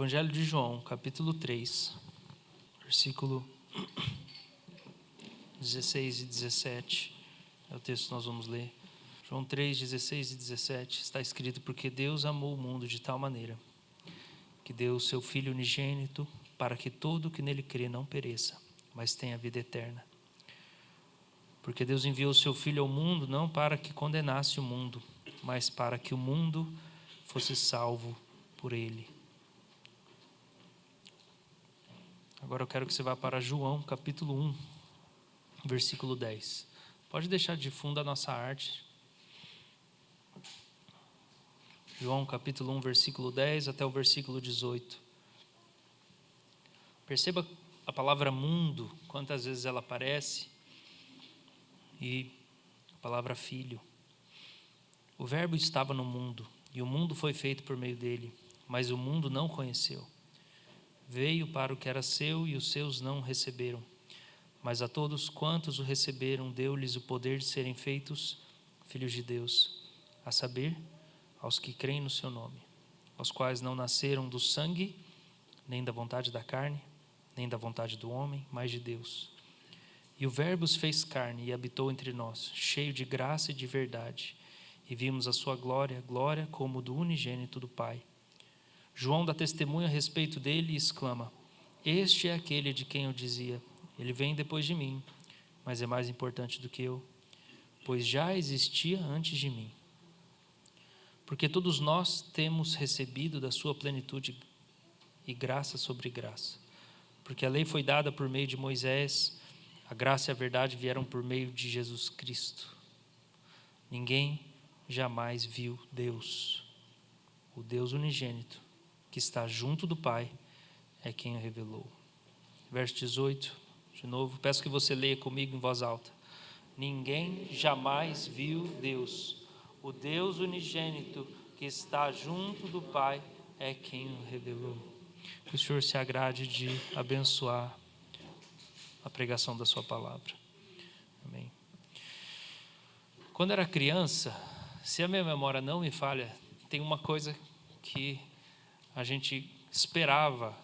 Evangelho de João, capítulo 3, versículo 16 e 17, é o texto que nós vamos ler. João 3, 16 e 17, está escrito: porque Deus amou o mundo de tal maneira, que deu o seu Filho unigênito, para que todo o que nele crê não pereça, mas tenha vida eterna. Porque Deus enviou o seu Filho ao mundo, não para que condenasse o mundo, mas para que o mundo fosse salvo por ele. Agora eu quero que você vá para João, capítulo 1, versículo 10. Pode deixar de fundo a nossa arte. João, capítulo 1, versículo 10 até o versículo 18. Perceba a palavra mundo, quantas vezes ela aparece, e a palavra filho. O verbo estava no mundo, e o mundo foi feito por meio dele, mas o mundo não o conheceu. Veio para o que era seu, e os seus não o receberam. Mas a todos quantos o receberam, deu-lhes o poder de serem feitos filhos de Deus, a saber, aos que creem no seu nome, aos quais não nasceram do sangue, nem da vontade da carne, nem da vontade do homem, mas de Deus. E o Verbo se fez carne e habitou entre nós, cheio de graça e de verdade, e vimos a sua glória, glória como do unigênito do Pai. João dá testemunho a respeito dele e exclama: este é aquele de quem eu dizia, ele vem depois de mim, mas é mais importante do que eu, pois já existia antes de mim. Porque todos nós temos recebido da sua plenitude e graça sobre graça. Porque a lei foi dada por meio de Moisés, a graça e a verdade vieram por meio de Jesus Cristo. Ninguém jamais viu Deus. O Deus unigênito, que está junto do Pai, é quem o revelou. Verso 18, de novo, peço que você leia comigo em voz alta. Ninguém jamais viu Deus. O Deus unigênito, que está junto do Pai, é quem o revelou. Que o Senhor se agrade de abençoar a pregação da sua palavra. Amém. Quando era criança, se a minha memória não me falha, tem uma coisa que a gente esperava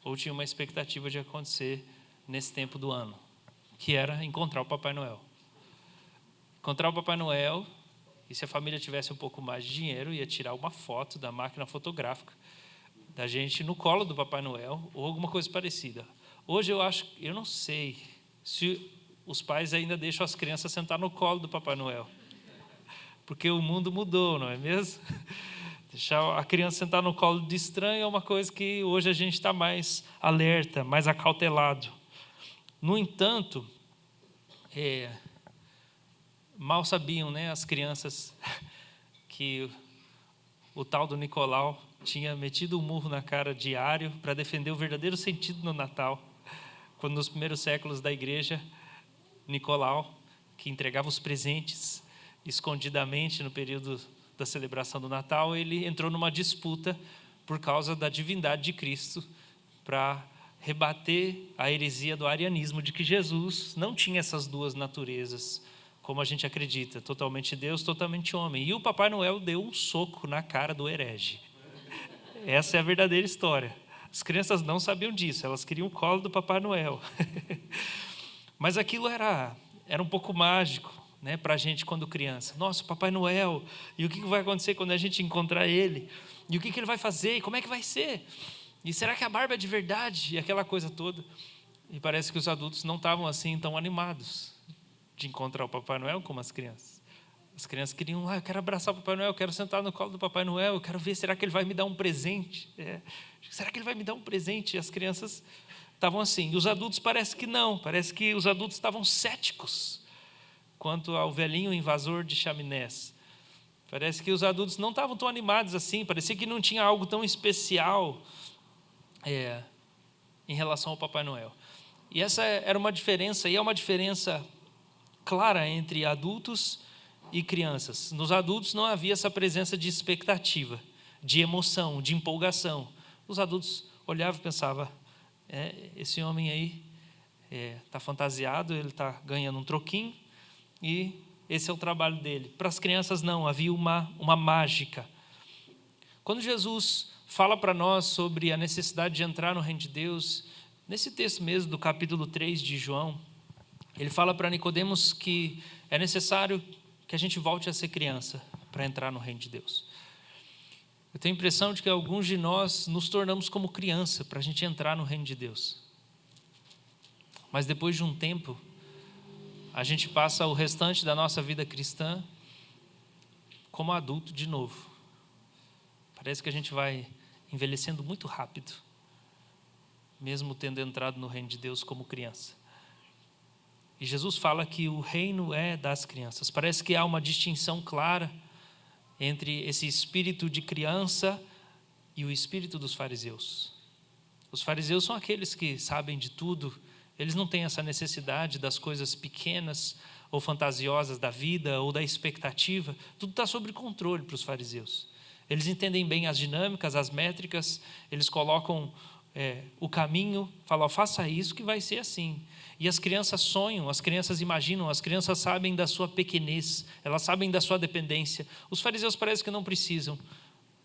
ou tinha uma expectativa de acontecer nesse tempo do ano, que era encontrar o Papai Noel. Encontrar o Papai Noel, e se a família tivesse um pouco mais de dinheiro, ia tirar uma foto da máquina fotográfica da gente no colo do Papai Noel ou alguma coisa parecida. Hoje eu não sei se os pais ainda deixam as crianças sentar no colo do Papai Noel, porque o mundo mudou, não é mesmo? Deixar a criança sentar no colo de estranho é uma coisa que hoje a gente está mais alerta, mais acautelado. No entanto, mal sabiam, né, as crianças que o tal do Nicolau tinha metido um murro na cara diário para defender o verdadeiro sentido no Natal, quando nos primeiros séculos da igreja, Nicolau, que entregava os presentes escondidamente no período da celebração do Natal, ele entrou numa disputa por causa da divindade de Cristo para rebater a heresia do arianismo, de que Jesus não tinha essas duas naturezas, como a gente acredita, totalmente Deus, totalmente homem. E o Papai Noel deu um soco na cara do herege. Essa é a verdadeira história. As crianças não sabiam disso, elas queriam o colo do Papai Noel. Mas aquilo era um pouco mágico, né, para a gente quando criança. Nossa, o Papai Noel, e o que vai acontecer quando a gente encontrar ele? E o que ele vai fazer? E como é que vai ser? E será que a barba é de verdade? E aquela coisa toda. E parece que os adultos não estavam assim tão animados de encontrar o Papai Noel como as crianças. As crianças queriam, eu quero abraçar o Papai Noel, eu quero sentar no colo do Papai Noel, eu quero ver, será que ele vai me dar um presente? Será que ele vai me dar um presente? E as crianças estavam assim. E os adultos parece que não, parece que os adultos estavam céticos quanto ao velhinho invasor de chaminés. Parece que os adultos não estavam tão animados assim, parecia que não tinha algo tão especial em relação ao Papai Noel. E essa era uma diferença, e é uma diferença clara entre adultos e crianças. Nos adultos não havia essa presença de expectativa, de emoção, de empolgação. Os adultos olhavam e pensavam, esse homem aí está fantasiado, ele está ganhando um troquinho, e esse é o trabalho dele. Para as crianças não, havia uma mágica. Quando Jesus fala para nós sobre a necessidade de entrar no reino de Deus. Nesse texto mesmo do capítulo 3 de João, ele fala para Nicodemos que é necessário que a gente volte a ser criança para entrar no reino de Deus. Eu tenho a impressão de que alguns de nós nos tornamos como criança para a gente entrar no reino de Deus. Mas depois de um tempo, a gente passa o restante da nossa vida cristã como adulto de novo. Parece que a gente vai envelhecendo muito rápido, mesmo tendo entrado no reino de Deus como criança. E Jesus fala que o reino é das crianças. Parece que há uma distinção clara entre esse espírito de criança e o espírito dos fariseus. Os fariseus são aqueles que sabem de tudo, eles não têm essa necessidade das coisas pequenas ou fantasiosas da vida ou da expectativa. Tudo está sob controle para os fariseus. Eles entendem bem as dinâmicas, as métricas, eles colocam o caminho, falam, faça isso que vai ser assim. E as crianças sonham, as crianças imaginam, as crianças sabem da sua pequenez, elas sabem da sua dependência. Os fariseus parecem que não precisam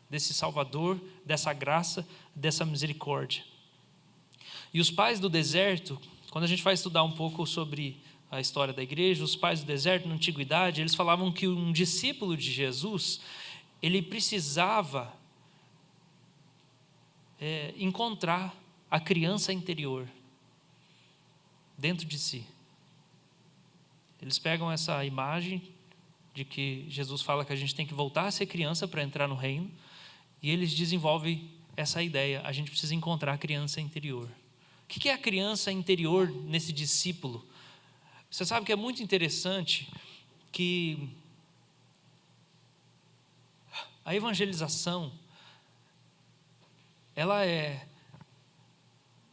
desse Salvador, dessa graça, dessa misericórdia. E os pais do deserto, quando a gente vai estudar um pouco sobre a história da igreja, os pais do deserto na antiguidade, eles falavam que um discípulo de Jesus, ele precisava encontrar a criança interior dentro de si. Eles pegam essa imagem de que Jesus fala que a gente tem que voltar a ser criança para entrar no reino, e eles desenvolvem essa ideia, a gente precisa encontrar a criança interior. O que é a criança interior nesse discípulo? Você sabe que é muito interessante que a evangelização, ela é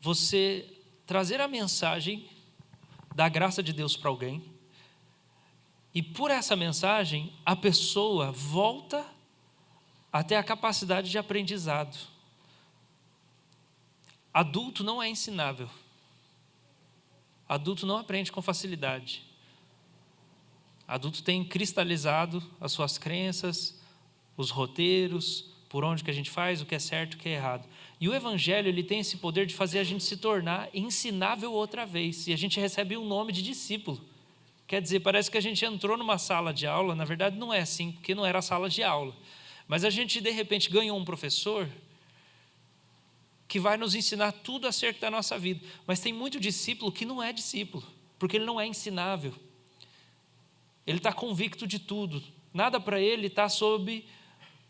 você trazer a mensagem da graça de Deus para alguém, e por essa mensagem a pessoa volta a ter a capacidade de aprendizado. Adulto não é ensinável. Adulto não aprende com facilidade. Adulto tem cristalizado as suas crenças, os roteiros, por onde que a gente faz, o que é certo, o que é errado. E o Evangelho, ele tem esse poder de fazer a gente se tornar ensinável outra vez. E a gente recebe um nome de discípulo. Quer dizer, parece que a gente entrou numa sala de aula, na verdade não é assim, porque não era sala de aula. Mas a gente, de repente, ganhou um professor que vai nos ensinar tudo acerca da nossa vida. Mas tem muito discípulo que não é discípulo, porque ele não é ensinável. Ele está convicto de tudo. Nada para ele está sob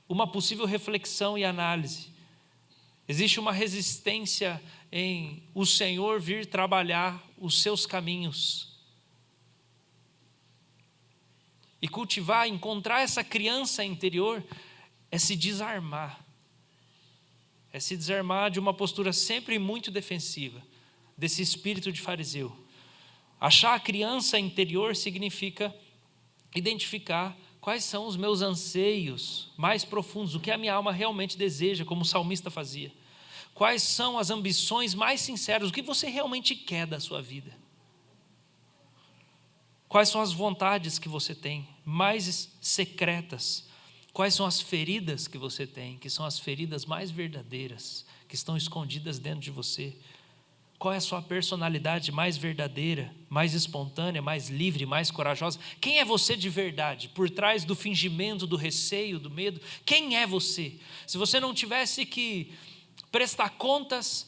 uma possível reflexão e análise. Existe uma resistência em o Senhor vir trabalhar os seus caminhos. E cultivar, encontrar essa criança interior é se desarmar. É se desarmar de uma postura sempre muito defensiva, desse espírito de fariseu. Achar a criança interior significa identificar quais são os meus anseios mais profundos, o que a minha alma realmente deseja, como o salmista fazia. Quais são as ambições mais sinceras, o que você realmente quer da sua vida. Quais são as vontades que você tem, mais secretas. Quais são as feridas que você tem, que são as feridas mais verdadeiras, que estão escondidas dentro de você. Qual é a sua personalidade mais verdadeira, mais espontânea, mais livre, mais corajosa? Quem é você de verdade? Por trás do fingimento, do receio, do medo, quem é você? Se você não tivesse que prestar contas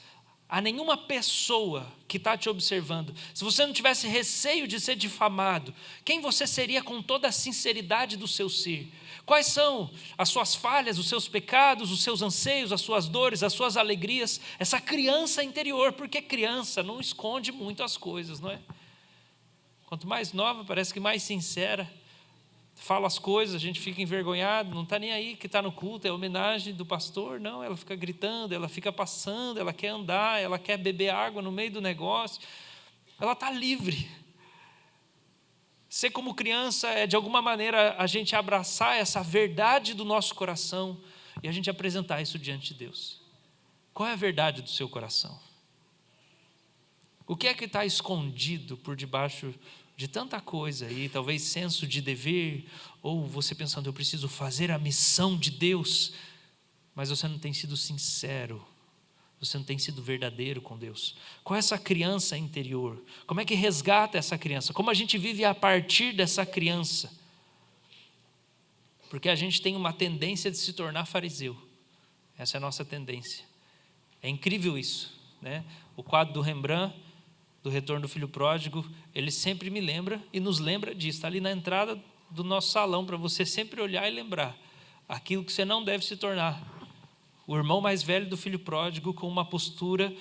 a nenhuma pessoa que está te observando, se você não tivesse receio de ser difamado, quem você seria com toda a sinceridade do seu ser? Quais são as suas falhas, os seus pecados, os seus anseios, as suas dores, as suas alegrias? Essa criança interior, porque criança não esconde muito as coisas, não é? Quanto mais nova, parece que mais sincera, fala as coisas, a gente fica envergonhado, não está nem aí que está no culto, é homenagem do pastor, não, ela fica gritando, ela fica passando, ela quer andar, ela quer beber água no meio do negócio, ela está livre. Ser como criança é, de alguma maneira, a gente abraçar essa verdade do nosso coração e a gente apresentar isso diante de Deus. Qual é a verdade do seu coração? O que é que está escondido por debaixo de tanta coisa aí, talvez senso de dever, ou você pensando, eu preciso fazer a missão de Deus. mas você não tem sido sincero, você não tem sido verdadeiro com Deus. Qual é essa criança interior? Como é que resgata essa criança? Como a gente vive a partir dessa criança? Porque a gente tem uma tendência de se tornar fariseu. Essa é a nossa tendência. É incrível isso, né? O quadro do Rembrandt, do Retorno do Filho Pródigo, ele sempre me lembra e nos lembra disso. Está ali na entrada do nosso salão, para você sempre olhar e lembrar aquilo que você não deve se tornar. O irmão mais velho do filho pródigo, com uma postura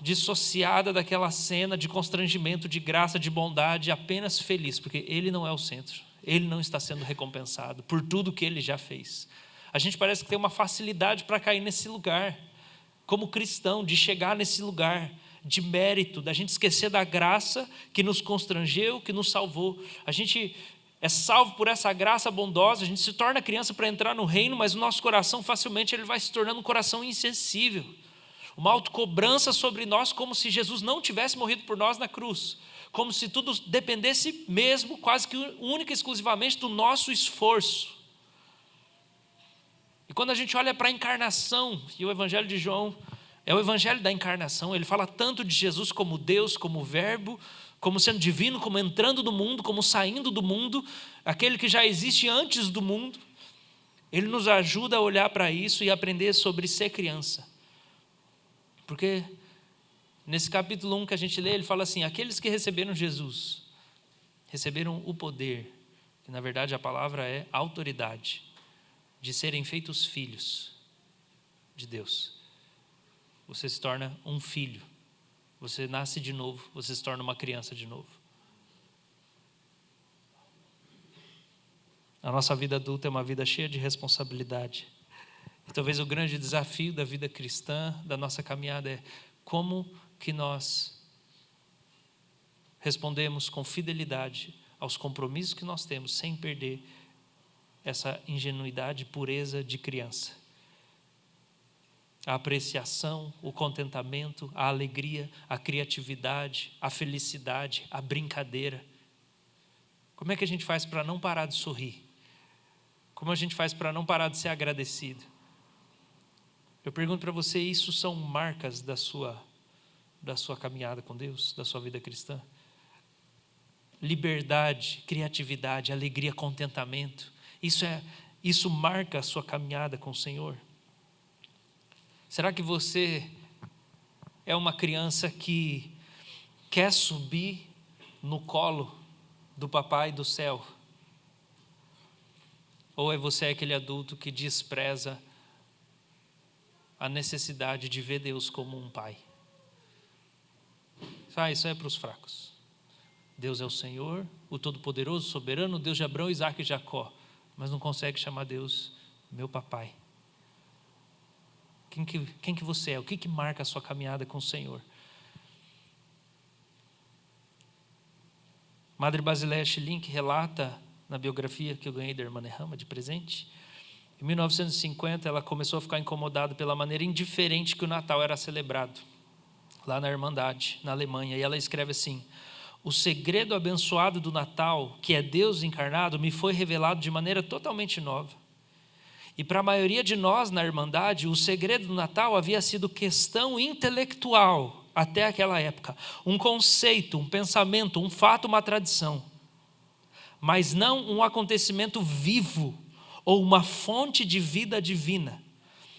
dissociada daquela cena de constrangimento, de graça, de bondade, apenas feliz, porque ele não é o centro, ele não está sendo recompensado por tudo que ele já fez. A gente parece que tem uma facilidade para cair nesse lugar, como cristão, de chegar nesse lugar de mérito, da gente esquecer da graça que nos constrangeu, que nos salvou. A gente é salvo por essa graça bondosa, a gente se torna criança para entrar no reino, mas o nosso coração facilmente ele vai se tornando um coração insensível. Uma autocobrança sobre nós, como se Jesus não tivesse morrido por nós na cruz. Como se tudo dependesse mesmo, quase que única e exclusivamente do nosso esforço. E quando a gente olha para a encarnação, e o Evangelho de João é o Evangelho da encarnação, ele fala tanto de Jesus como Deus, como Verbo, como sendo divino, como entrando do mundo, como saindo do mundo, aquele que já existe antes do mundo. Ele nos ajuda a olhar para isso e aprender sobre ser criança. Porque nesse capítulo 1 que a gente lê, ele fala assim, aqueles que receberam Jesus, receberam o poder, que na verdade a palavra é autoridade, de serem feitos filhos de Deus. Você se torna um filho. Você nasce de novo, você se torna uma criança de novo. A nossa vida adulta é uma vida cheia de responsabilidade. E talvez o grande desafio da vida cristã, da nossa caminhada, é como que nós respondemos com fidelidade aos compromissos que nós temos, sem perder essa ingenuidade e pureza de criança. A apreciação, o contentamento, a alegria, a criatividade, a felicidade, a brincadeira. Como é que a gente faz para não parar de sorrir? Como a gente faz para não parar de ser agradecido? Eu pergunto para você, isso são marcas da sua caminhada com Deus, da sua vida cristã? Liberdade, criatividade, alegria, contentamento. Isso marca a sua caminhada com o Senhor? Será que você é uma criança que quer subir no colo do papai do céu? Ou você é aquele adulto que despreza a necessidade de ver Deus como um pai? Isso é para os fracos. Deus é o Senhor, o Todo-Poderoso, soberano, Deus de Abraão, Isaac e Jacó, mas não consegue chamar Deus meu papai. Quem que você é? O que marca a sua caminhada com o Senhor? Madre Basileia Schilling relata na biografia que eu ganhei da irmã Nehama de presente. Em 1950, ela começou a ficar incomodada pela maneira indiferente que o Natal era celebrado, lá na Irmandade, na Alemanha. E ela escreve assim: o segredo abençoado do Natal, que é Deus encarnado, me foi revelado de maneira totalmente nova. E para a maioria de nós na Irmandade, o segredo do Natal havia sido questão intelectual até aquela época. Um conceito, um pensamento, um fato, uma tradição. Mas não um acontecimento vivo ou uma fonte de vida divina.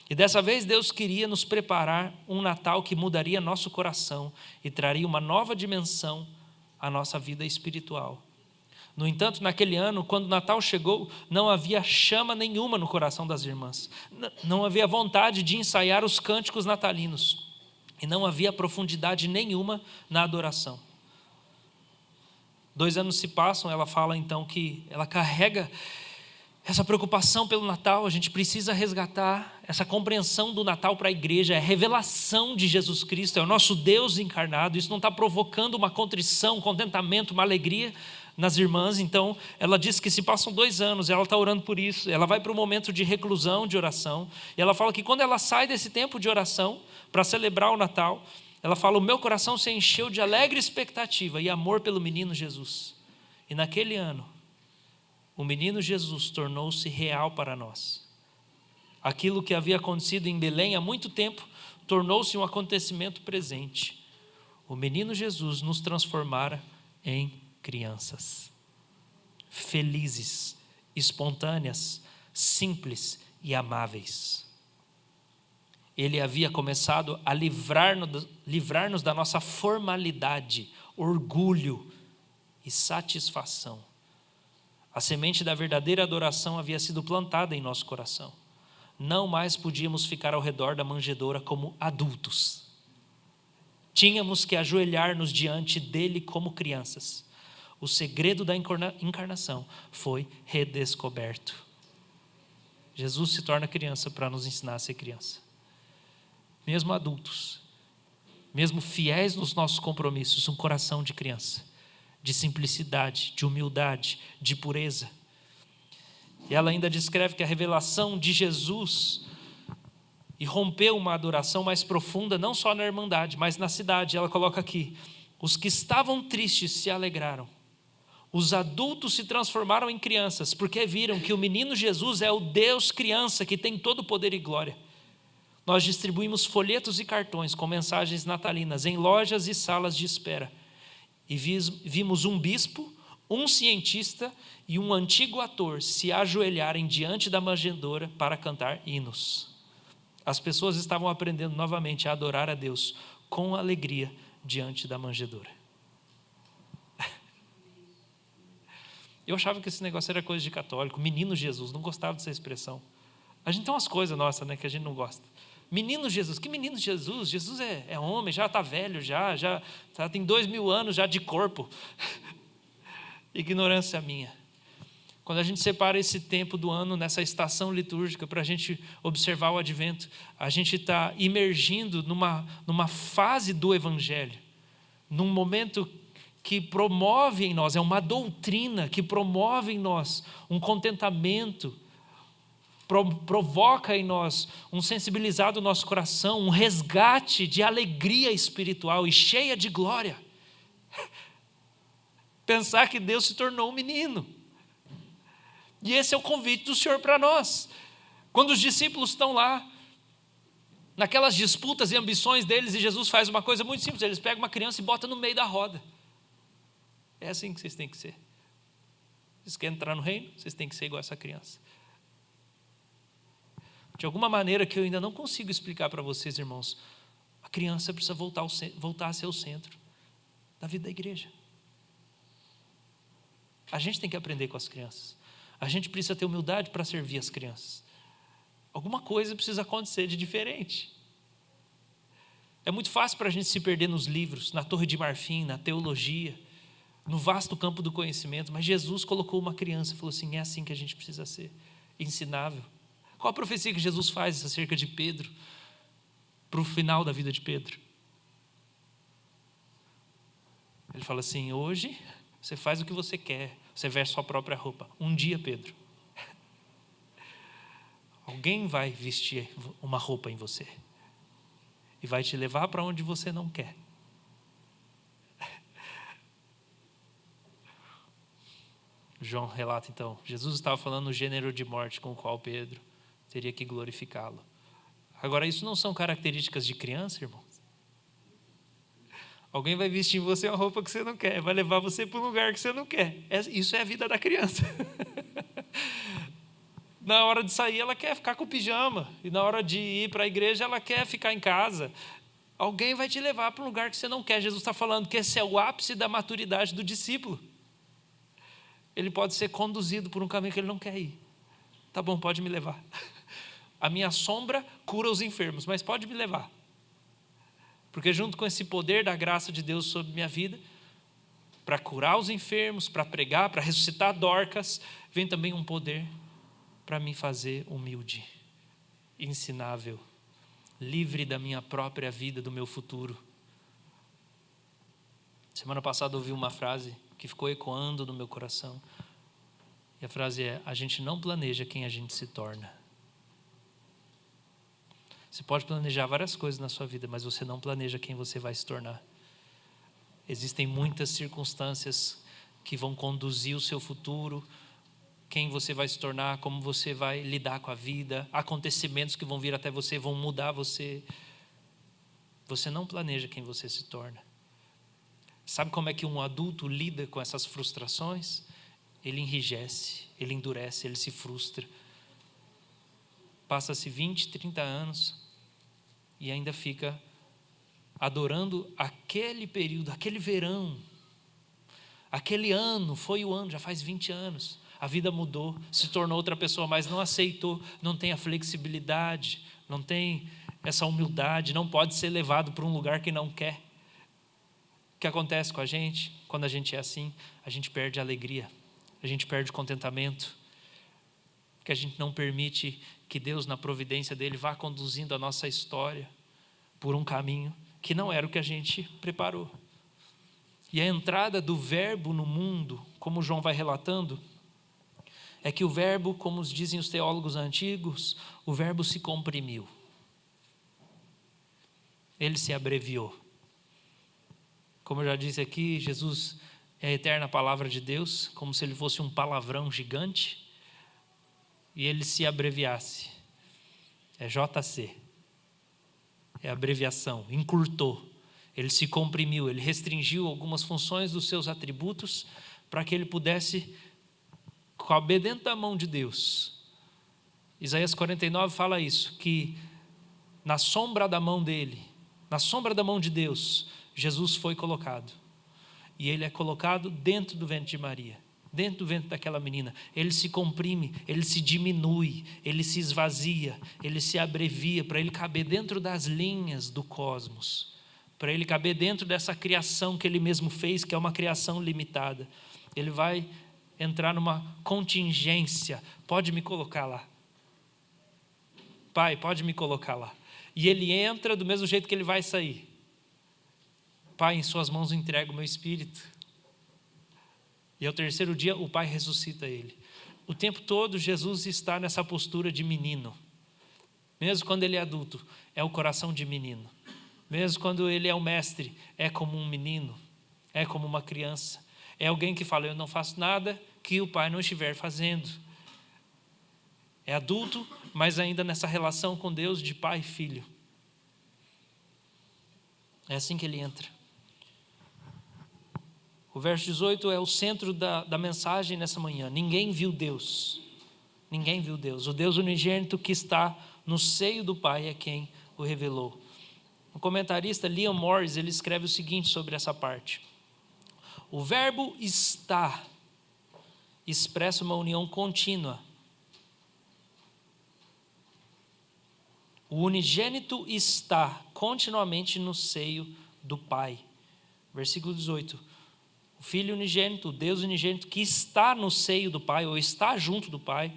E dessa vez Deus queria nos preparar um Natal que mudaria nosso coração e traria uma nova dimensão à nossa vida espiritual. No entanto, naquele ano, quando o Natal chegou, não havia chama nenhuma no coração das irmãs. Não havia vontade de ensaiar os cânticos natalinos. E não havia profundidade nenhuma na adoração. 2 anos se passam, ela fala então que ela carrega essa preocupação pelo Natal. A gente precisa resgatar essa compreensão do Natal para a igreja, é a revelação de Jesus Cristo, é o nosso Deus encarnado. Isso não está provocando uma contrição, um contentamento, uma alegria nas irmãs. Então ela diz que se passam 2 anos, ela está orando por isso, ela vai para um momento de reclusão, de oração, e ela fala que quando ela sai desse tempo de oração para celebrar o Natal, ela fala: o meu coração se encheu de alegre expectativa e amor pelo menino Jesus. E naquele ano, o menino Jesus tornou-se real para nós. Aquilo que havia acontecido em Belém há muito tempo tornou-se um acontecimento presente. O menino Jesus nos transformara em crianças, felizes, espontâneas, simples e amáveis. Ele havia começado a livrar-nos da nossa formalidade, orgulho e satisfação. A semente da verdadeira adoração havia sido plantada em nosso coração. Não mais podíamos ficar ao redor da manjedoura como adultos. Tínhamos que ajoelhar-nos diante dele como crianças. O segredo da encarnação foi redescoberto. Jesus se torna criança para nos ensinar a ser criança. Mesmo adultos, mesmo fiéis nos nossos compromissos, um coração de criança, de simplicidade, de humildade, de pureza. E ela ainda descreve que a revelação de Jesus rompeu uma adoração mais profunda, não só na Irmandade, mas na cidade. Ela coloca aqui: os que estavam tristes se alegraram. Os adultos se transformaram em crianças, porque viram que o menino Jesus é o Deus criança que tem todo o poder e glória. Nós distribuímos folhetos e cartões com mensagens natalinas em lojas e salas de espera. E vimos um bispo, um cientista e um antigo ator se ajoelharem diante da manjedoura para cantar hinos. As pessoas estavam aprendendo novamente a adorar a Deus com alegria diante da manjedoura. Eu achava que esse negócio era coisa de católico. Menino Jesus, não gostava dessa expressão. A gente tem umas coisas nossas, né, que a gente não gosta. Menino Jesus, que menino Jesus? Jesus é homem, já está velho, já tem 2000 anos já de corpo. Ignorância minha. Quando a gente separa esse tempo do ano nessa estação litúrgica para a gente observar o advento, a gente está imergindo numa fase do evangelho, num momento que promove em nós, é uma doutrina que promove em nós um contentamento, provoca em nós um sensibilizado do nosso coração, um resgate de alegria espiritual e cheia de glória. Pensar que Deus se tornou um menino. E esse é o convite do Senhor para nós. Quando os discípulos estão lá, naquelas disputas e ambições deles, e Jesus faz uma coisa muito simples: eles pegam uma criança e botam no meio da roda. É assim que vocês têm que ser. Vocês querem entrar no reino? Vocês têm que ser igual a essa criança. De alguma maneira que eu ainda não consigo explicar para vocês, irmãos, a criança precisa voltar a ser o centro da vida da igreja. A gente tem que aprender com as crianças. A gente precisa ter humildade para servir as crianças. Alguma coisa precisa acontecer de diferente. É muito fácil para a gente se perder nos livros, na Torre de Marfim, na teologia, no vasto campo do conhecimento, mas Jesus colocou uma criança e falou assim: é assim que a gente precisa ser, ensinável. Qual a profecia que Jesus faz acerca de Pedro, para o final da vida de Pedro? Ele fala assim: hoje você faz o que você quer, você veste sua própria roupa. Um dia, Pedro, alguém vai vestir uma roupa em você e vai te levar para onde você não quer. João relata então: Jesus estava falando no gênero de morte com o qual Pedro teria que glorificá-lo. Agora, isso não são características de criança, irmãos? Alguém vai vestir em você uma roupa que você não quer, vai levar você para um lugar que você não quer. Isso é a vida da criança. Na hora de sair, ela quer ficar com o pijama. E na hora de ir para a igreja, ela quer ficar em casa. Alguém vai te levar para um lugar que você não quer. Jesus está falando que esse é o ápice da maturidade do discípulo. Ele pode ser conduzido por um caminho que ele não quer ir. Tá bom, pode me levar. A minha sombra cura os enfermos, mas pode me levar. Porque junto com esse poder da graça de Deus sobre minha vida, para curar os enfermos, para pregar, para ressuscitar Dorcas, vem também um poder para me fazer humilde, ensinável, livre da minha própria vida, do meu futuro. Semana passada eu ouvi uma frase que ficou ecoando no meu coração. E a frase é: a gente não planeja quem a gente se torna. Você pode planejar várias coisas na sua vida, mas você não planeja quem você vai se tornar. Existem muitas circunstâncias que vão conduzir o seu futuro, quem você vai se tornar, como você vai lidar com a vida, acontecimentos que vão vir até você, vão mudar você. Você não planeja quem você se torna. Sabe como é que um adulto lida com essas frustrações? Ele enrijece, ele endurece, ele se frustra. Passa-se 20, 30 anos e ainda fica adorando aquele período, aquele verão, aquele ano, foi o ano, já faz 20 anos. A vida mudou, se tornou outra pessoa, mas não aceitou, não tem a flexibilidade, não tem essa humildade, não pode ser levado para um lugar que não quer. O que acontece com a gente, quando a gente é assim? A gente perde a alegria, a gente perde o contentamento, porque a gente não permite que Deus, na providência dele, vá conduzindo a nossa história por um caminho que não era o que a gente preparou. E a entrada do verbo no mundo, como João vai relatando, é que o verbo, como dizem os teólogos antigos, o verbo se comprimiu. Ele se abreviou. Como eu já disse aqui, Jesus é a eterna palavra de Deus, como se ele fosse um palavrão gigante, e ele se abreviasse. É JC. É abreviação, encurtou. Ele se comprimiu, ele restringiu algumas funções dos seus atributos para que ele pudesse caber dentro da mão de Deus. Isaías 49 fala isso, que na sombra da mão dele, na sombra da mão de Deus, Jesus foi colocado. E ele é colocado dentro do ventre de Maria, dentro do ventre daquela menina. Ele se comprime, ele se diminui, ele se esvazia, ele se abrevia para ele caber dentro das linhas do cosmos, para ele caber dentro dessa criação que ele mesmo fez, que é uma criação limitada. Ele vai entrar numa contingência. Pode me colocar lá. Pai, pode me colocar lá. E ele entra do mesmo jeito que ele vai sair. Pai, em suas mãos eu entrego o meu espírito. E ao terceiro dia o Pai ressuscita ele. O tempo todo Jesus está nessa postura de menino. Mesmo quando ele é adulto, é o coração de menino. Mesmo quando ele é o mestre, é como um menino, é como uma criança. É alguém que fala, eu não faço nada que o Pai não estiver fazendo. É adulto, mas ainda nessa relação com Deus de pai e filho. É assim que ele entra. O verso 18 é o centro da mensagem nessa manhã. Ninguém viu Deus. Ninguém viu Deus. O Deus unigênito que está no seio do Pai é quem o revelou. O comentarista Liam Morris, ele escreve o seguinte sobre essa parte. O verbo está expressa uma união contínua. O unigênito está continuamente no seio do Pai. Versículo 18. O Filho unigênito, o Deus unigênito que está no seio do Pai, ou está junto do Pai,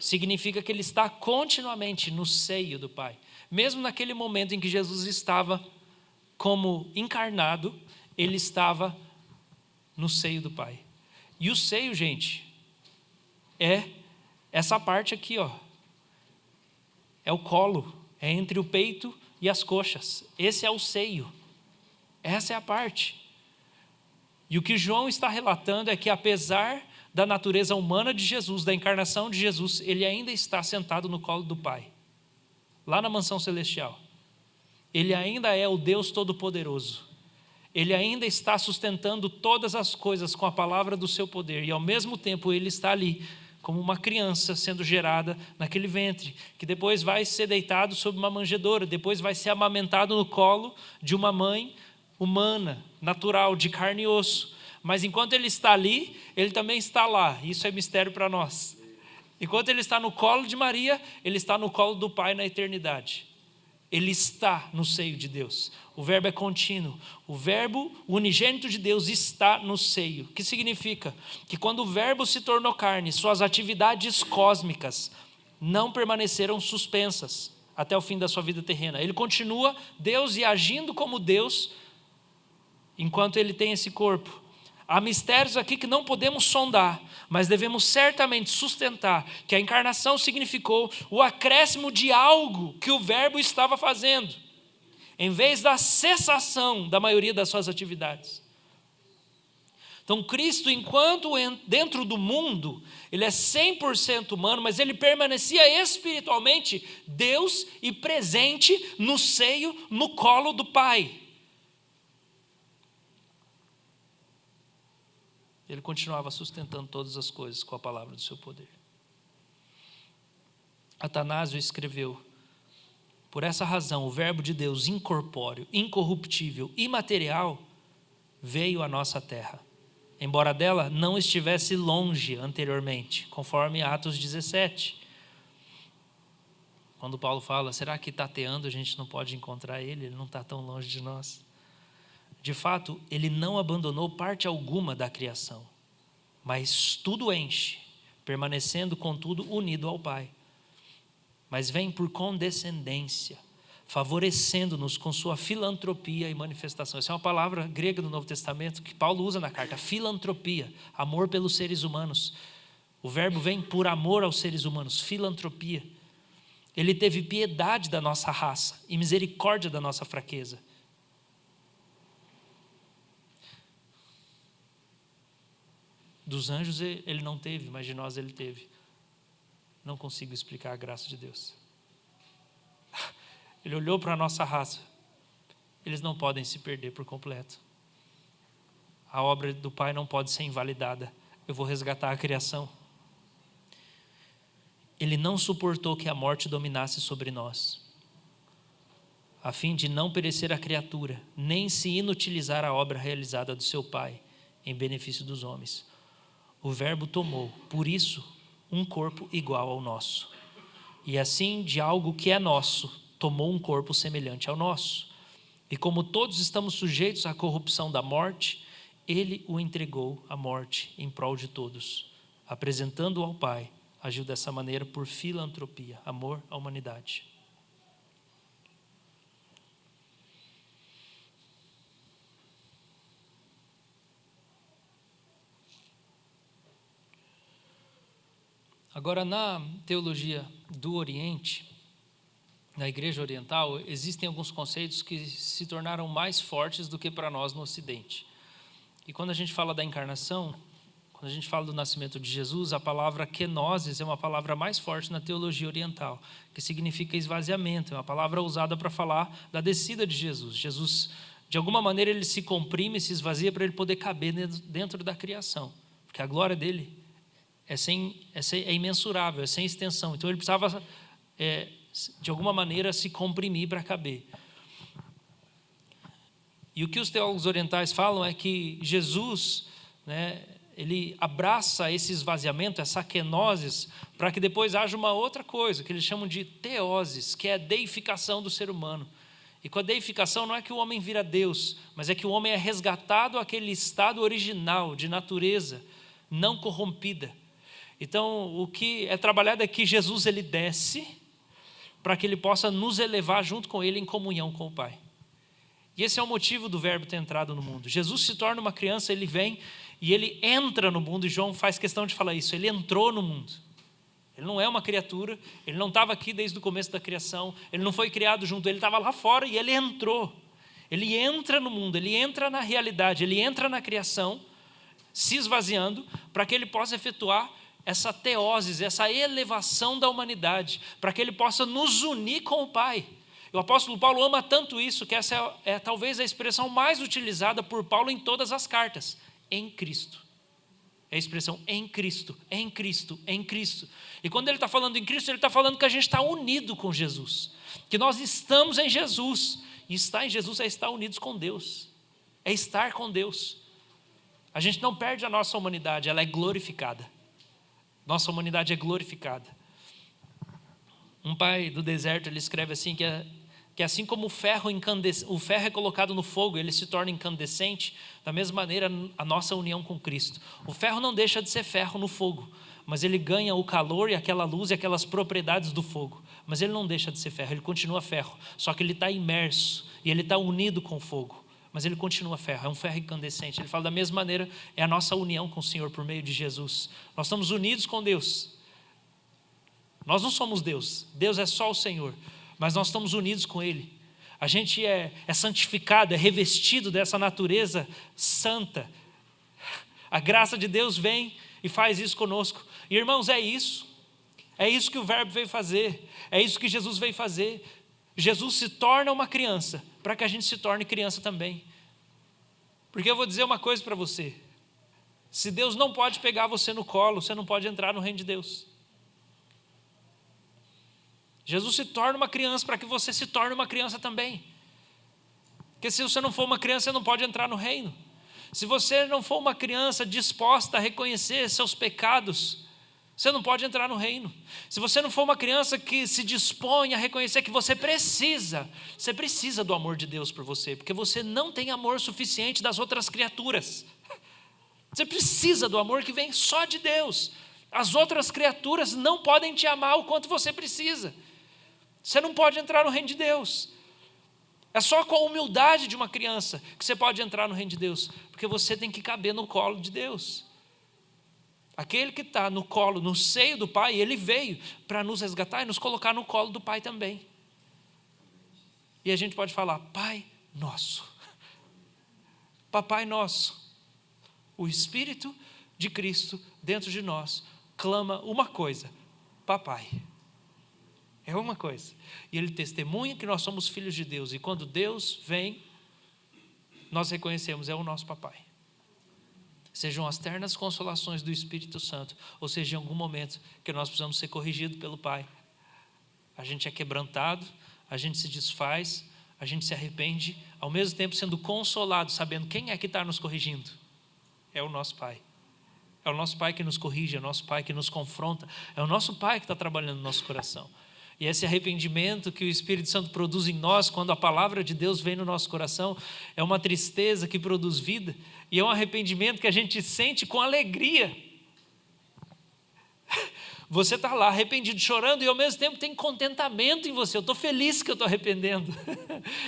significa que ele está continuamente no seio do Pai. Mesmo naquele momento em que Jesus estava como encarnado, ele estava no seio do Pai. E o seio, gente, é essa parte aqui, ó. É o colo, é entre o peito e as coxas. Esse é o seio. Essa é a parte. E o que João está relatando é que, apesar da natureza humana de Jesus, da encarnação de Jesus, ele ainda está sentado no colo do Pai, lá na mansão celestial. Ele ainda é o Deus Todo-Poderoso. Ele ainda está sustentando todas as coisas com a palavra do seu poder. E ao mesmo tempo ele está ali, como uma criança sendo gerada naquele ventre, que depois vai ser deitado sob uma manjedoura, depois vai ser amamentado no colo de uma mãe humana, natural, de carne e osso. Mas enquanto ele está ali, ele também está lá. Isso é mistério para nós. Enquanto ele está no colo de Maria, ele está no colo do Pai na eternidade. Ele está no seio de Deus. O verbo é contínuo. O verbo, o unigênito de Deus, está no seio. O que significa? Que quando o verbo se tornou carne, suas atividades cósmicas não permaneceram suspensas até o fim da sua vida terrena. Ele continua Deus e agindo como Deus enquanto ele tem esse corpo. Há mistérios aqui que não podemos sondar, mas devemos certamente sustentar que a encarnação significou o acréscimo de algo que o verbo estava fazendo, em vez da cessação da maioria das suas atividades. Então, Cristo, enquanto dentro do mundo, ele é 100% humano, mas ele permanecia espiritualmente Deus e presente no seio, no colo do Pai. Ele continuava sustentando todas as coisas com a palavra do seu poder. Atanásio escreveu: por essa razão, o verbo de Deus incorpóreo, incorruptível, imaterial, veio à nossa terra, embora dela não estivesse longe anteriormente, conforme Atos 17. Quando Paulo fala, será que tateando a gente não pode encontrar ele? Ele não está tão longe de nós. De fato, ele não abandonou parte alguma da criação, mas tudo enche, permanecendo, contudo, unido ao Pai. Mas vem por condescendência, favorecendo-nos com sua filantropia e manifestação. Essa é uma palavra grega do Novo Testamento que Paulo usa na carta, filantropia, amor pelos seres humanos. O verbo vem por amor aos seres humanos, filantropia. Ele teve piedade da nossa raça e misericórdia da nossa fraqueza. Dos anjos ele não teve, mas de nós ele teve. Não consigo explicar a graça de Deus. Ele olhou para a nossa raça. Eles não podem se perder por completo. A obra do Pai não pode ser invalidada. Eu vou resgatar a criação. Ele não suportou que a morte dominasse sobre nós, a fim de não perecer a criatura, nem se inutilizar a obra realizada do seu Pai, em benefício dos homens. O Verbo tomou, por isso, um corpo igual ao nosso. E assim, de algo que é nosso, tomou um corpo semelhante ao nosso. E como todos estamos sujeitos à corrupção da morte, ele o entregou à morte em prol de todos. Apresentando-o ao Pai, agiu dessa maneira por filantropia, amor à humanidade. Agora, na teologia do Oriente, na Igreja Oriental, existem alguns conceitos que se tornaram mais fortes do que para nós no Ocidente. E quando a gente fala da encarnação, quando a gente fala do nascimento de Jesus, a palavra kenosis é uma palavra mais forte na teologia oriental, que significa esvaziamento, é uma palavra usada para falar da descida de Jesus. Jesus, de alguma maneira, ele se comprime, se esvazia para ele poder caber dentro da criação, porque a glória dele é imensurável, é sem extensão. Então ele precisava, de alguma maneira, se comprimir para caber. E o que os teólogos orientais falam é que Jesus, ele abraça esse esvaziamento, essa kenosis, para que depois haja uma outra coisa, que eles chamam de teosis, que é a deificação do ser humano. E com a deificação não é que o homem vira Deus, mas é que o homem é resgatado àquele estado original de natureza, não corrompida. Então, o que é trabalhado é que Jesus ele desce para que ele possa nos elevar junto com ele em comunhão com o Pai. E esse é o motivo do verbo ter entrado no mundo. Jesus se torna uma criança, ele vem e ele entra no mundo, e João faz questão de falar isso, ele entrou no mundo. Ele não é uma criatura, ele não estava aqui desde o começo da criação, ele não foi criado junto, ele estava lá fora e ele entrou. Ele entra no mundo, ele entra na realidade, ele entra na criação, se esvaziando, para que ele possa efetuar essa teoses, essa elevação da humanidade, para que ele possa nos unir com o Pai. O apóstolo Paulo ama tanto isso, que essa é talvez a expressão mais utilizada por Paulo em todas as cartas, em Cristo. É a expressão em Cristo, em Cristo, em Cristo. E quando ele está falando em Cristo, ele está falando que a gente está unido com Jesus, que nós estamos em Jesus, e estar em Jesus é estar unidos com Deus, é estar com Deus. A gente não perde a nossa humanidade, ela é glorificada. Nossa humanidade é glorificada. Um pai do deserto, ele escreve assim, que assim como o ferro é colocado no fogo, ele se torna incandescente, da mesma maneira a nossa união com Cristo. O ferro não deixa de ser ferro no fogo, mas ele ganha o calor e aquela luz e aquelas propriedades do fogo. Mas ele não deixa de ser ferro, ele continua ferro, só que ele está imerso e ele está unido com o fogo. Mas ele continua ferro, é um ferro incandescente. Ele fala da mesma maneira, é a nossa união com o Senhor por meio de Jesus. Nós estamos unidos com Deus. Nós não somos Deus, Deus é só o Senhor, mas nós estamos unidos com Ele. A gente é santificado, é revestido dessa natureza santa, A graça de Deus vem e faz isso conosco. E irmãos, é isso que o Verbo veio fazer, é isso que Jesus veio fazer. Jesus se torna uma criança, para que a gente se torne criança também. Porque eu vou dizer uma coisa para você, se Deus não pode pegar você no colo, você não pode entrar no reino de Deus. Jesus se torna uma criança para que você se torne uma criança também. Porque se você não for uma criança, você não pode entrar no reino. Se você não for uma criança disposta a reconhecer seus pecados, você não pode entrar no reino. Se você não for uma criança que se dispõe a reconhecer que você precisa do amor de Deus por você, porque você não tem amor suficiente das outras criaturas. Você precisa do amor que vem só de Deus. As outras criaturas não podem te amar o quanto você precisa. Você não pode entrar no reino de Deus. É só com a humildade de uma criança que você pode entrar no reino de Deus, porque você tem que caber no colo de Deus. Aquele que está no colo, no seio do Pai, ele veio para nos resgatar e nos colocar no colo do Pai também. E a gente pode falar, Pai nosso, Papai nosso, o Espírito de Cristo dentro de nós clama uma coisa, Papai. É uma coisa. E ele testemunha que nós somos filhos de Deus. E quando Deus vem, nós reconhecemos, é o nosso Papai. Sejam as ternas consolações do Espírito Santo, ou seja, em algum momento que nós precisamos ser corrigidos pelo Pai. A gente é quebrantado, a gente se desfaz, a gente se arrepende, ao mesmo tempo sendo consolado, sabendo quem é que está nos corrigindo. É o nosso Pai. É o nosso Pai que nos corrige, é o nosso Pai que nos confronta, é o nosso Pai que está trabalhando no nosso coração. E esse arrependimento que o Espírito Santo produz em nós, quando a palavra de Deus vem no nosso coração, é uma tristeza que produz vida, e é um arrependimento que a gente sente com alegria. Você está lá arrependido, chorando, e ao mesmo tempo tem contentamento em você. Eu estou feliz que eu estou arrependendo.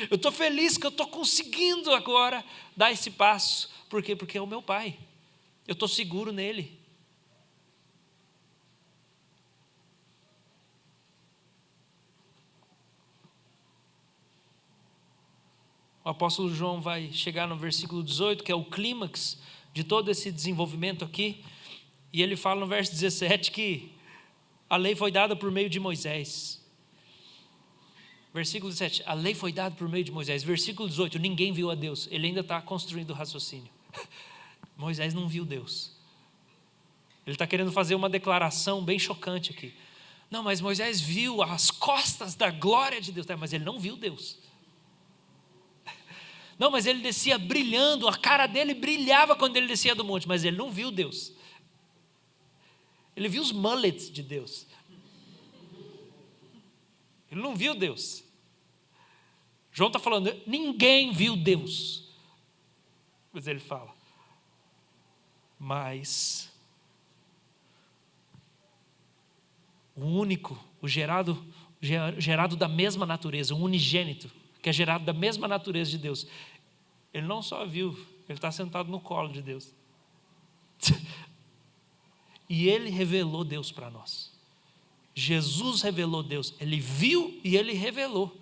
Eu estou feliz que eu estou conseguindo agora dar esse passo. Por quê? Porque é o meu Pai. Eu estou seguro nele. O apóstolo João vai chegar no versículo 18, que é o clímax de todo esse desenvolvimento aqui, e ele fala no verso 17 que a lei foi dada por meio de Moisés. Versículo 17, a lei foi dada por meio de Moisés. Versículo 18, ninguém viu a Deus. Ele ainda está construindo o raciocínio. Moisés não viu Deus. Ele está querendo fazer uma declaração bem chocante aqui. Não, mas Moisés viu as costas da glória de Deus. Mas ele não viu Deus. Não, mas ele descia brilhando, a cara dele brilhava quando ele descia do monte, mas ele não viu Deus. Ele viu os mullets de Deus. Ele não viu Deus. João está falando, ninguém viu Deus. Mas ele fala, mas o único, o gerado da mesma natureza, o unigênito, que é gerado da mesma natureza de Deus, ele não só viu, ele está sentado no colo de Deus. E ele revelou Deus para nós. Jesus revelou Deus, ele viu e ele revelou.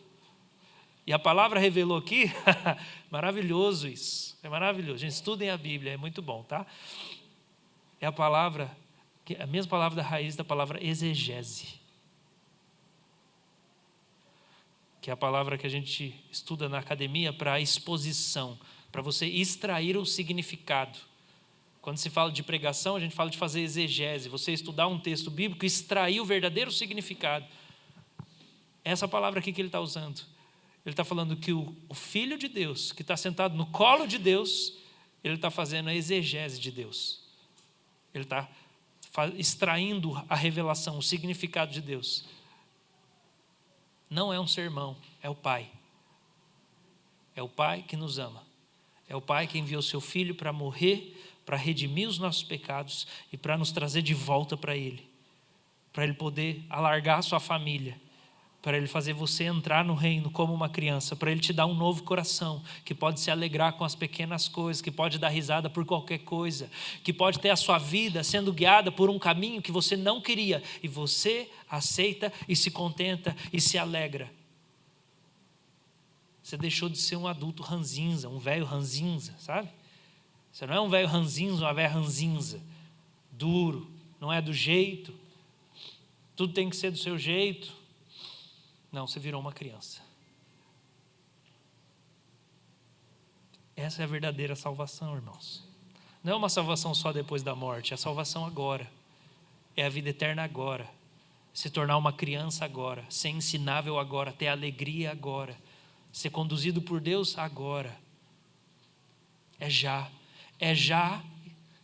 E a palavra revelou aqui, maravilhoso isso, é maravilhoso. Gente, estudem a Bíblia, é muito bom, tá? É a mesma palavra da raiz da palavra exegese, que é a palavra que a gente estuda na academia para exposição, para você extrair o significado. Quando se fala de pregação, a gente fala de fazer exegese, você estudar um texto bíblico e extrair o verdadeiro significado. Essa palavra aqui que ele está usando. Ele está falando que o Filho de Deus, que está sentado no colo de Deus, ele está fazendo a exegese de Deus. Ele está extraindo a revelação, o significado de Deus. Não é um sermão, é o Pai. É o Pai que nos ama. É o Pai que enviou seu Filho para morrer, para redimir os nossos pecados e para nos trazer de volta para Ele. Para Ele poder alargar a sua família. Para Ele fazer você entrar no reino como uma criança. Para Ele te dar um novo coração, que pode se alegrar com as pequenas coisas, que pode dar risada por qualquer coisa, que pode ter a sua vida sendo guiada por um caminho que você não queria. E você aceita e se contenta e se alegra. Você deixou de ser um adulto ranzinza, um velho ranzinza, sabe? Você não é um velho ranzinza, uma velha ranzinza. Duro, não é do jeito. Tudo tem que ser do seu jeito. Não, você virou uma criança. Essa é a verdadeira salvação, irmãos. Não é uma salvação só depois da morte, é a salvação agora. É a vida eterna agora. Se tornar uma criança agora, ser ensinável agora, ter alegria agora, ser conduzido por Deus agora. É já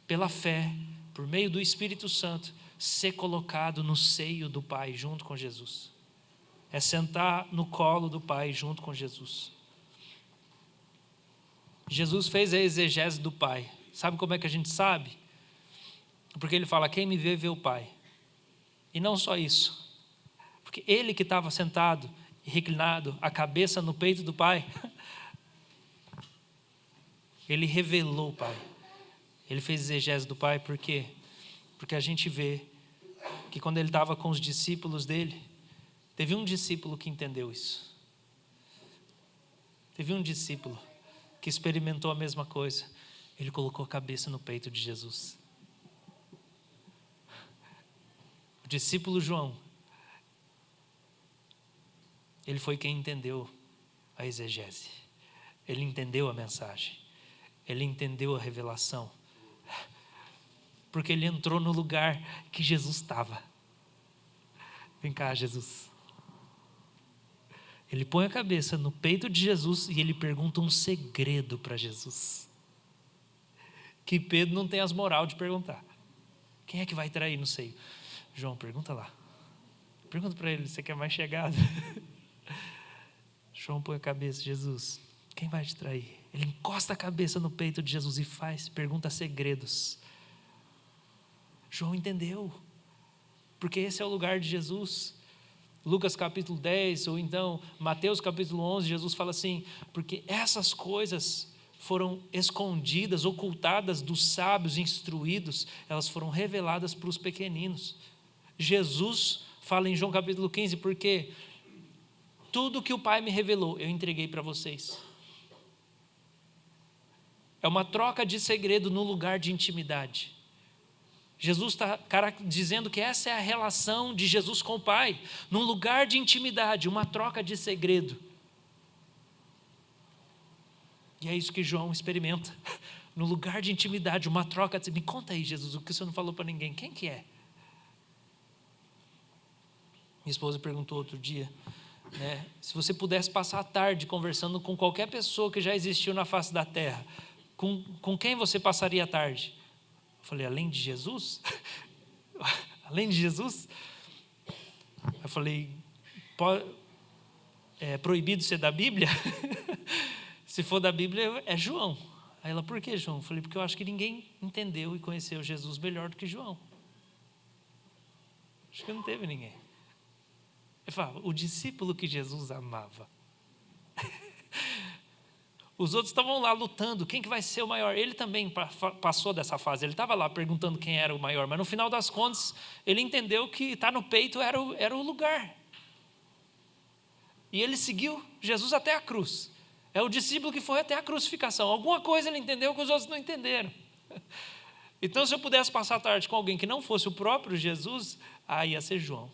pela fé, por meio do Espírito Santo, ser colocado no seio do Pai junto com Jesus. É sentar no colo do Pai junto com Jesus. Jesus fez a exegese do Pai. Sabe como é que a gente sabe? Porque ele fala, quem me vê o Pai. E não só isso. Porque ele que estava sentado e reclinado, a cabeça no peito do Pai, ele revelou o Pai. Ele fez exegese do Pai, por quê? Porque a gente vê que quando ele estava com os discípulos dele, teve um discípulo que entendeu isso. Teve um discípulo que experimentou a mesma coisa. Ele colocou a cabeça no peito de Jesus. O discípulo João, ele foi quem entendeu a exegese. Ele entendeu a mensagem. Ele entendeu a revelação. Porque ele entrou no lugar que Jesus estava. Vem cá, Jesus. Ele põe a cabeça no peito de Jesus e ele pergunta um segredo para Jesus. Que Pedro não tem as moral de perguntar. Quem é que vai trair no seio? João, pergunta lá. Pergunta para ele, você quer mais chegado? João põe a cabeça, Jesus, quem vai te trair? Ele encosta a cabeça no peito de Jesus e pergunta segredos. João entendeu. Porque esse é o lugar de Jesus. Lucas capítulo 10, ou então Mateus capítulo 11, Jesus fala assim, porque essas coisas foram escondidas, ocultadas dos sábios instruídos, elas foram reveladas para os pequeninos. Jesus fala em João capítulo 15, porque tudo que o Pai me revelou, eu entreguei para vocês. É uma troca de segredo no lugar de intimidade. Jesus está dizendo que essa é a relação de Jesus com o Pai, num lugar de intimidade, uma troca de segredo. E é isso que João experimenta, no lugar de intimidade, uma troca de... Me conta aí, Jesus, o que você não falou para ninguém, quem que é? Minha esposa perguntou outro dia, né, se você pudesse passar a tarde conversando com qualquer pessoa que já existiu na face da terra, com quem você passaria a tarde? Eu falei, além de Jesus? Além de Jesus? Eu falei, é proibido ser da Bíblia? Se for da Bíblia, é João. Aí ela, por que João? Eu falei, porque eu acho que ninguém entendeu e conheceu Jesus melhor do que João. Acho que não teve ninguém. Ele fala, o discípulo que Jesus amava. Os outros estavam lá lutando, quem que vai ser o maior? Ele também passou dessa fase, ele estava lá perguntando quem era o maior, mas no final das contas, ele entendeu que estar no peito era o lugar. E ele seguiu Jesus até a cruz. É o discípulo que foi até a crucificação. Alguma coisa ele entendeu que os outros não entenderam. Então, se eu pudesse passar a tarde com alguém que não fosse o próprio Jesus, ia ser João.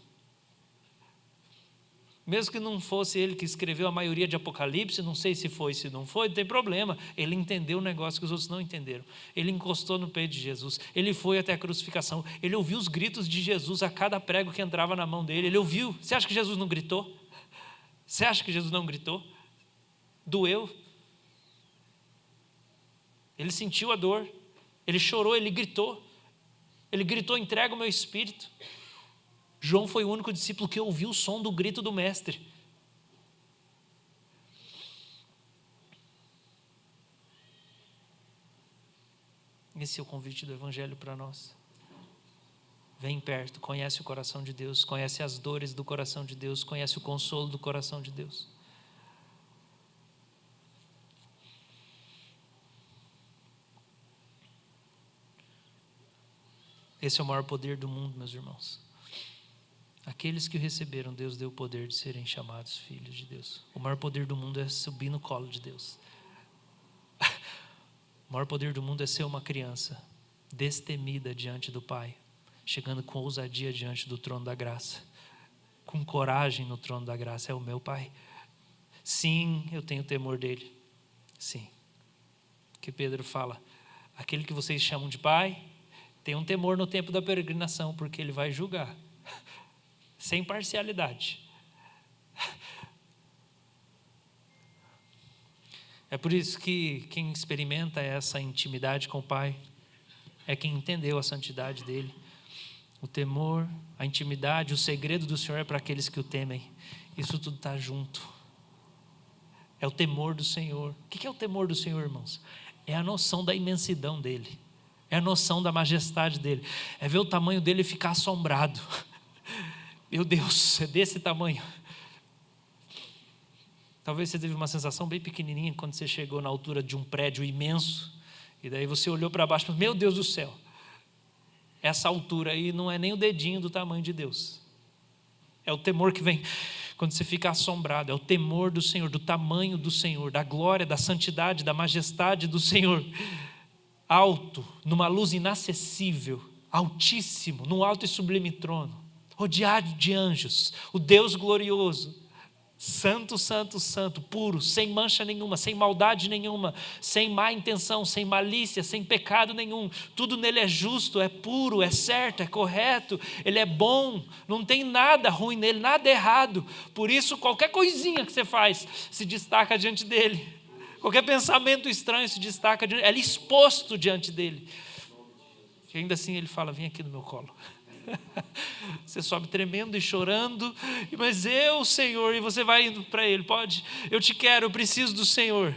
Mesmo que não fosse ele que escreveu a maioria de Apocalipse, não sei se foi, se não foi, não tem problema. Ele entendeu o negócio que os outros não entenderam. Ele encostou no peito de Jesus. Ele foi até a crucificação. Ele ouviu os gritos de Jesus a cada prego que entrava na mão dele. Ele ouviu. Você acha que Jesus não gritou? Você acha que Jesus não gritou? Doeu. Ele sentiu a dor. Ele chorou, ele gritou. Ele gritou, entrega o meu espírito. João foi o único discípulo que ouviu o som do grito do mestre. Esse é o convite do Evangelho para nós. Vem perto, conhece o coração de Deus, conhece as dores do coração de Deus, conhece o consolo do coração de Deus. Esse é o maior poder do mundo, meus irmãos. Aqueles que o receberam, Deus deu o poder de serem chamados filhos de Deus. O maior poder do mundo é subir no colo de Deus. O maior poder do mundo é ser uma criança destemida diante do Pai, chegando com ousadia diante do trono da graça, com coragem no trono da graça. É o meu Pai. Sim, eu tenho temor dele. Sim. Que Pedro fala, aquele que vocês chamam de Pai, tem um temor no tempo da peregrinação, porque ele vai julgar, sem parcialidade. É por isso que quem experimenta essa intimidade com o Pai é quem entendeu a santidade dele. O temor, a intimidade, o segredo do Senhor é para aqueles que o temem. Isso tudo está junto. É o temor do Senhor. O que é o temor do Senhor, irmãos? É a noção da imensidão dele. É a noção da majestade dele. É ver o tamanho dele e ficar assombrado. Meu Deus, é desse tamanho. Talvez você teve uma sensação bem pequenininha quando você chegou na altura de um prédio imenso. E daí você olhou para baixo e falou, meu Deus do céu. Essa altura aí não é nem o dedinho do tamanho de Deus. É o temor que vem quando você fica assombrado. É o temor do Senhor, do tamanho do Senhor, da glória, da santidade, da majestade do Senhor. Alto, numa luz inacessível, altíssimo, num alto e sublime trono, rodeado de anjos, o Deus glorioso, santo, santo, santo, puro, sem mancha nenhuma, sem maldade nenhuma, sem má intenção, sem malícia, sem pecado nenhum. Tudo nele é justo, é puro, é certo, é correto, ele é bom, não tem nada ruim nele, nada errado. Por isso qualquer coisinha que você faz se destaca diante dele. Qualquer pensamento estranho se destaca, ele é exposto diante dele. E ainda assim ele fala, vem aqui no meu colo. Você sobe tremendo e chorando, mas eu, Senhor, e você vai indo para ele, pode? Eu te quero, eu preciso do Senhor.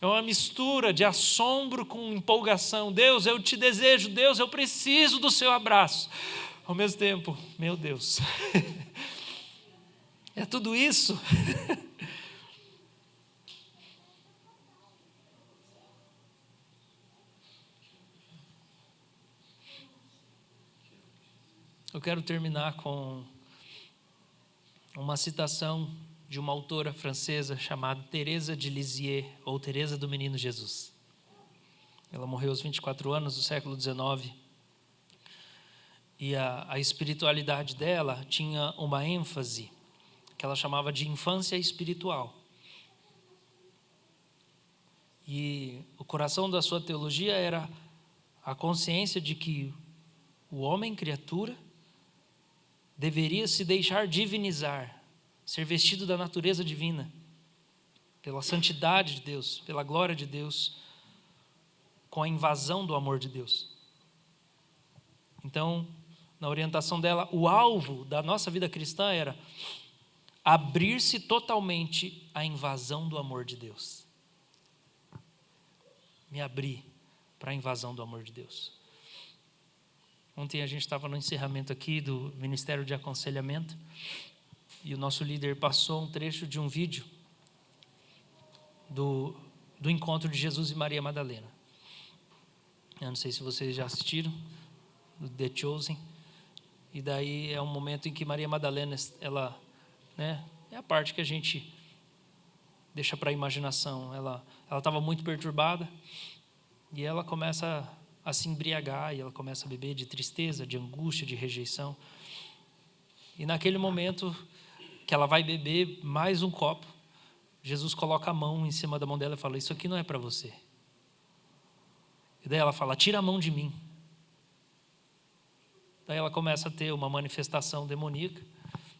É uma mistura de assombro com empolgação. Deus, eu te desejo, Deus, eu preciso do seu abraço. Ao mesmo tempo, meu Deus, é tudo isso? Eu quero terminar com uma citação de uma autora francesa chamada Teresa de Lisieux, ou Teresa do Menino Jesus. Ela morreu aos 24 anos do século XIX. E a espiritualidade dela tinha uma ênfase que ela chamava de infância espiritual. E o coração da sua teologia era a consciência de que o homem, criatura, deveria se deixar divinizar, ser vestido da natureza divina, pela santidade de Deus, pela glória de Deus, com a invasão do amor de Deus. Então, na orientação dela, o alvo da nossa vida cristã era abrir-se totalmente à invasão do amor de Deus. Me abrir para a invasão do amor de Deus. Ontem a gente estava no encerramento aqui do Ministério de Aconselhamento e o nosso líder passou um trecho de um vídeo do encontro de Jesus e Maria Madalena. Eu não sei se vocês já assistiram, do The Chosen. E daí é um momento em que Maria Madalena, ela, é a parte que a gente deixa para a imaginação. Ela estava muito perturbada e ela começa a se embriagar e ela começa a beber de tristeza, de angústia, de rejeição. E naquele momento que ela vai beber mais um copo, Jesus coloca a mão em cima da mão dela e fala, isso aqui não é para você. E daí ela fala, tira a mão de mim. Daí ela começa a ter uma manifestação demoníaca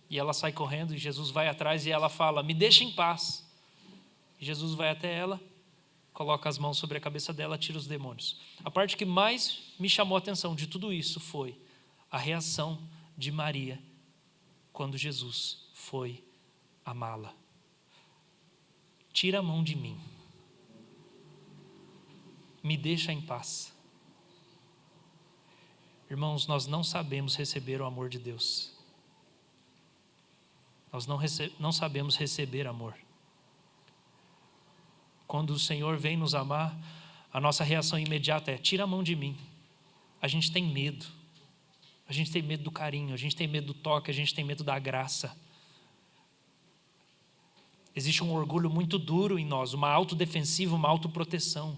e ela sai correndo e Jesus vai atrás e ela fala, me deixa em paz. E Jesus vai até ela, coloca as mãos sobre a cabeça dela, tira os demônios. A parte que mais me chamou a atenção de tudo isso foi a reação de Maria quando Jesus foi amá-la. Tira a mão de mim. Me deixa em paz. Irmãos, nós não sabemos receber o amor de Deus. Nós não sabemos receber amor. Quando o Senhor vem nos amar, a nossa reação imediata é, tira a mão de mim. A gente tem medo. A gente tem medo do carinho, a gente tem medo do toque, a gente tem medo da graça. Existe um orgulho muito duro em nós, uma autodefensiva, uma autoproteção.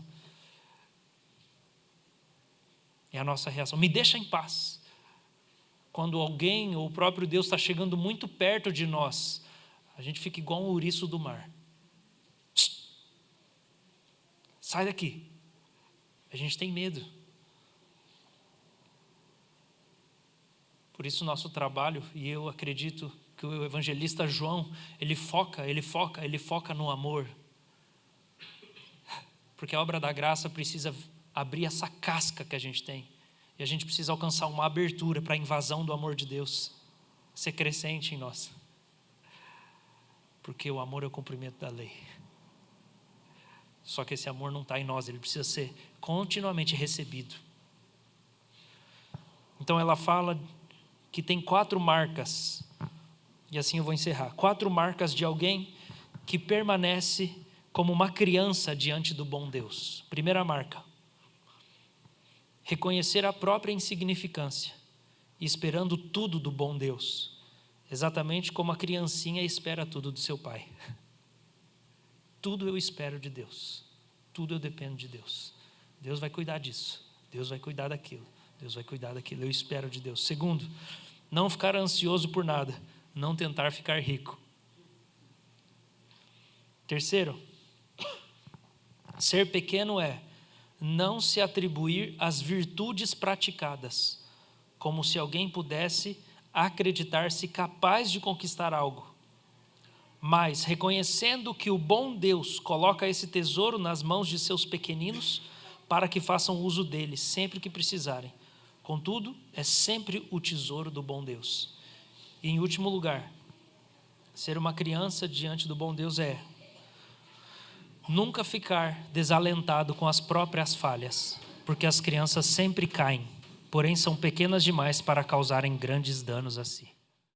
É a nossa reação. Me deixa em paz. Quando alguém ou o próprio Deus está chegando muito perto de nós, a gente fica igual um ouriço do mar. Sai daqui. A gente tem medo. Por isso o nosso trabalho, e eu acredito que o evangelista João, ele foca no amor. Porque a obra da graça precisa abrir essa casca que a gente tem. E a gente precisa alcançar uma abertura para a invasão do amor de Deus ser crescente em nós. Porque o amor é o cumprimento da lei. Só que esse amor não está em nós, ele precisa ser continuamente recebido. Então ela fala que tem 4 marcas, e assim eu vou encerrar. 4 marcas de alguém que permanece como uma criança diante do bom Deus. Primeira marca: reconhecer a própria insignificância, esperando tudo do bom Deus, exatamente como a criancinha espera tudo do seu pai. Tudo eu espero de Deus, tudo eu dependo de Deus. Deus vai cuidar disso, Deus vai cuidar daquilo, Deus vai cuidar daquilo, eu espero de Deus. Segundo, não ficar ansioso por nada, não tentar ficar rico. Terceiro, ser pequeno é não se atribuir às virtudes praticadas, como se alguém pudesse acreditar-se capaz de conquistar algo. Mas, reconhecendo que o bom Deus coloca esse tesouro nas mãos de seus pequeninos para que façam uso dele sempre que precisarem. Contudo, é sempre o tesouro do bom Deus. E, em último lugar, ser uma criança diante do bom Deus é nunca ficar desalentado com as próprias falhas, porque as crianças sempre caem, porém são pequenas demais para causarem grandes danos a si.